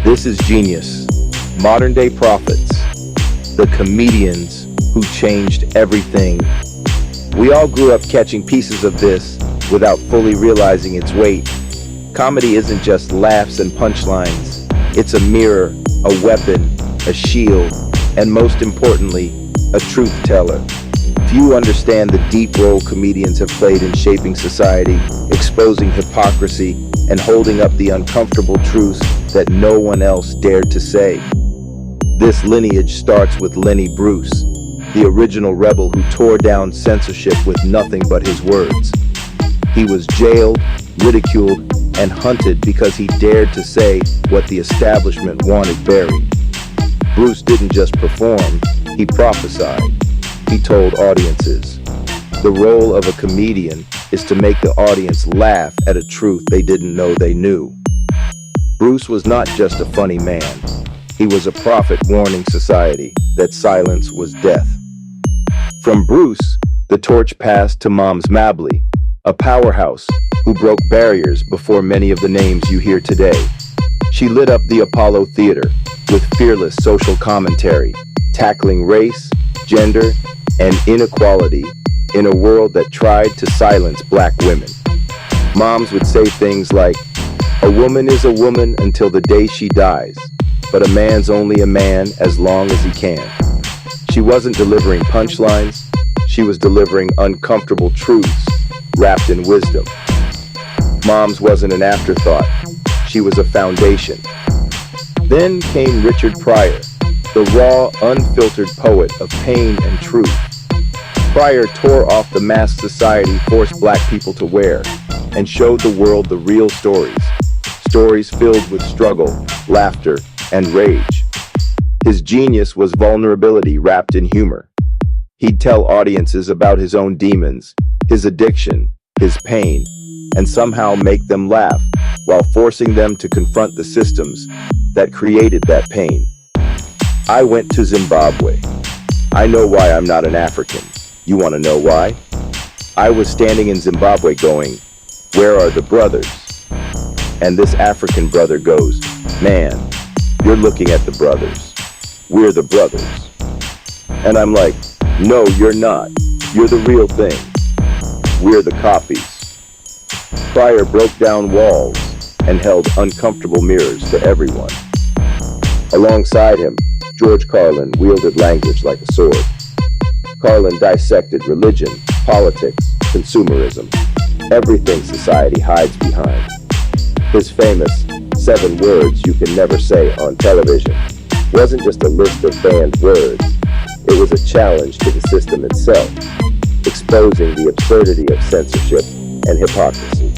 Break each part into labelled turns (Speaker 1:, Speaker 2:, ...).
Speaker 1: This is Genius, modern day prophets, the comedians who changed everything. We all grew up catching pieces of this without fully realizing its weight. Comedy isn't just laughs and punchlines. It's a mirror, a weapon, a shield, and most importantly, a truth teller. Few understand the deep role comedians have played in shaping society, exposing hypocrisy, and holding up the uncomfortable truths that no one else dared to say. This lineage starts with Lenny Bruce, the original rebel who tore down censorship with nothing but his words. He was jailed, ridiculed, and hunted because he dared to say what the establishment wanted buried. Bruce didn't just perform, he prophesied. He told audiences. The role of a comedian is to make the audience laugh at a truth they didn't know they knew. Bruce was not just a funny man. He was a prophet warning society that silence was death. From Bruce, the torch passed to Moms Mabley, a powerhouse who broke barriers before many of the names you hear today. She lit up the Apollo Theater with fearless social commentary, tackling race, gender, and inequality in a world that tried to silence black women. Moms would say things like, "A woman is a woman until the day she dies, but a man's only a man as long as he can." She wasn't delivering punchlines, she was delivering uncomfortable truths wrapped in wisdom. Moms wasn't an afterthought, she was a foundation. Then came Richard Pryor, the raw, unfiltered poet of pain and truth. Pryor tore off the mask society forced black people to wear and showed the world the real stories. Stories filled with struggle, laughter, and rage. His genius was vulnerability wrapped in humor. He'd tell audiences about his own demons, his addiction, his pain, and somehow make them laugh while forcing them to confront the systems that created that pain. I went to Zimbabwe. I know why I'm not an African. You want to know why? I was standing in Zimbabwe going, "Where are the brothers?" And this African brother goes, "Man, you're looking at the brothers. We're the brothers." And I'm like, "No, you're not. You're the real thing. We're the copies." Pryor broke down walls and held uncomfortable mirrors for everyone. Alongside him, George Carlin wielded language like a sword. Carlin dissected religion, politics, consumerism, everything society hides behind. His famous 7 words you can never say on television wasn't just a list of banned words, it was a challenge to the system itself, exposing the absurdity of censorship and hypocrisy.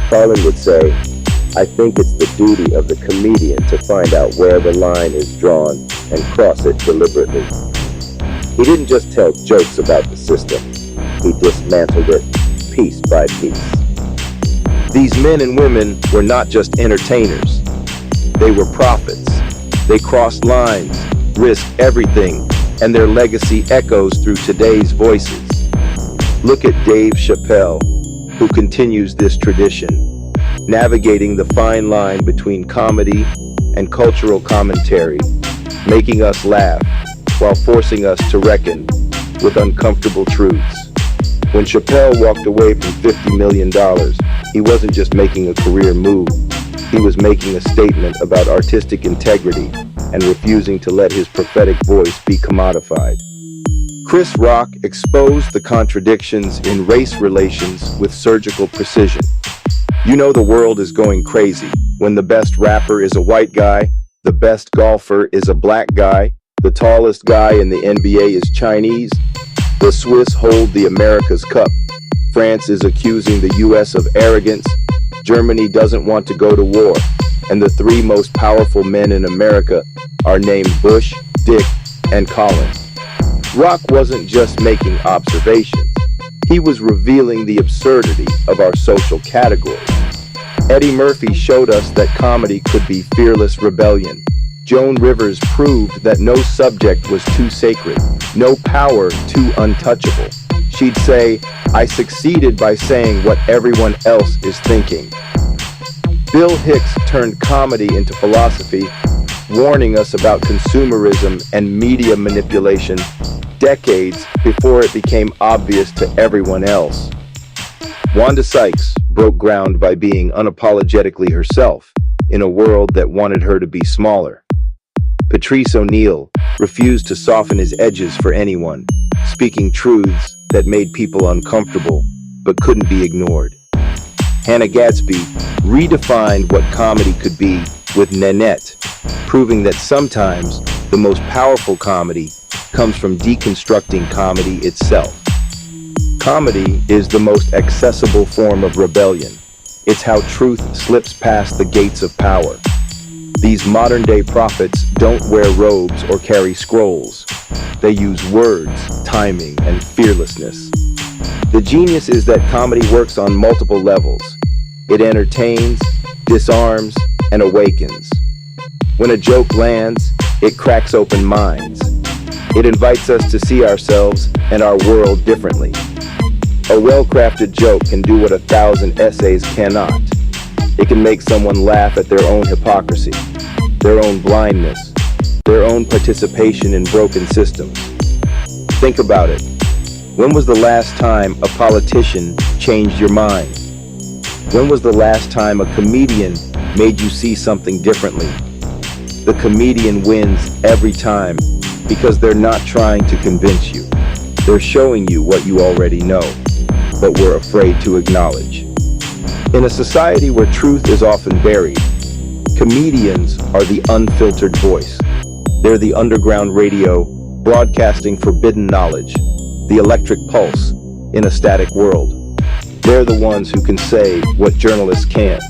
Speaker 1: Carlin would say, "I think it's the duty of the comedian to find out where the line is drawn and cross it deliberately." He didn't just tell jokes about the system, he dismantled it piece by piece. These men and women were not just entertainers, they were prophets. They crossed lines, risked everything, and their legacy echoes through today's voices. Look at Dave Chappelle, who continues this tradition, navigating the fine line between comedy and cultural commentary, making us laugh while forcing us to reckon with uncomfortable truths. When Chappelle walked away from $50 million, he wasn't just making a career move, he was making a statement about artistic integrity and refusing to let his prophetic voice be commodified. Chris Rock exposed the contradictions in race relations with surgical precision. You know the world is going crazy when the best rapper is a white guy, the best golfer is a black guy, the tallest guy in the NBA is Chinese, the Swiss hold the America's Cup, France is accusing the US of arrogance, Germany doesn't want to go to war, and the 3 most powerful men in America are named Bush, Dick, and Colin. Rock wasn't just making observations, he was revealing the absurdity of our social categories. Eddie Murphy showed us that comedy could be fearless rebellion. Joan Rivers proved that no subject was too sacred, no power too untouchable. She'd say, "I succeeded by saying what everyone else is thinking." Bill Hicks turned comedy into philosophy, warning us about consumerism and media manipulation decades before it became obvious to everyone else. Wanda Sykes broke ground by being unapologetically herself in a world that wanted her to be smaller. Patrice O'Neal refused to soften his edges for anyone, speaking truths that made people uncomfortable but couldn't be ignored. Hannah Gadsby redefined what comedy could be with Nanette, proving that sometimes the most powerful comedy comes from deconstructing comedy itself. Comedy is the most accessible form of rebellion. It's how truth slips past the gates of power. These modern-day prophets don't wear robes or carry scrolls. They use words, timing, and fearlessness. The genius is that comedy works on multiple levels. It entertains, disarms, and awakens. When a joke lands, it cracks open minds. It invites us to see ourselves and our world differently. A well-crafted joke can do what 1,000 essays cannot. It can make someone laugh at their own hypocrisy, their own blindness, their own participation in broken systems. Think about it. When was the last time a politician changed your mind? When was the last time a comedian made you see something differently? The comedian wins every time because they're not trying to convince you. They're showing you what you already know, but we're afraid to acknowledge. In a society where truth is often buried, comedians are the unfiltered voice. They're the underground radio broadcasting forbidden knowledge, the electric pulse in a static world. They're the ones who can say what journalists can't,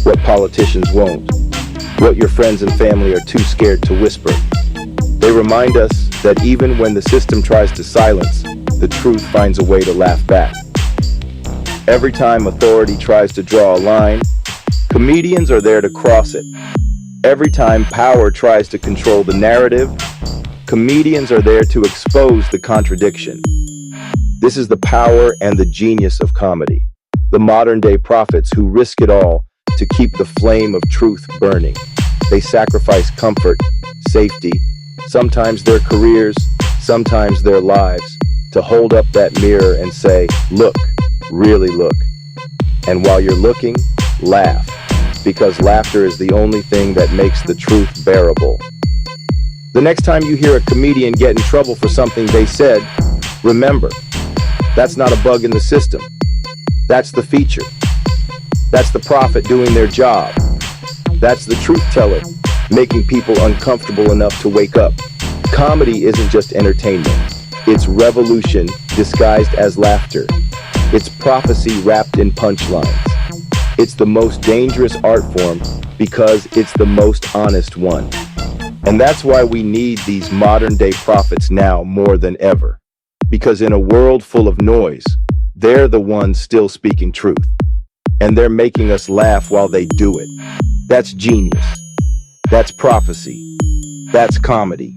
Speaker 1: what politicians won't, what your friends and family are too scared to whisper. They remind us that even when the system tries to silence, the truth finds a way to laugh back. Every time authority tries to draw a line, comedians are there to cross it. Every time power tries to control the narrative, comedians are there to expose the contradiction. This is the power and the genius of comedy. The modern-day prophets who risk it all to keep the flame of truth burning. They sacrifice comfort, safety, sometimes their careers, sometimes their lives, to hold up that mirror and say, look, really look. And while you're looking, laugh, because laughter is the only thing that makes the truth bearable. The next time you hear a comedian get in trouble for something they said, remember, that's not a bug in the system. That's the feature. That's the prophet doing their job. That's the truth teller, making people uncomfortable enough to wake up. Comedy isn't just entertainment. It's revolution disguised as laughter. It's prophecy wrapped in punchlines. It's the most dangerous art form because it's the most honest one. And that's why we need these modern-day prophets now more than ever. Because in a world full of noise, they're the ones still speaking truth. And they're making us laugh while they do it. That's genius. That's prophecy. That's comedy.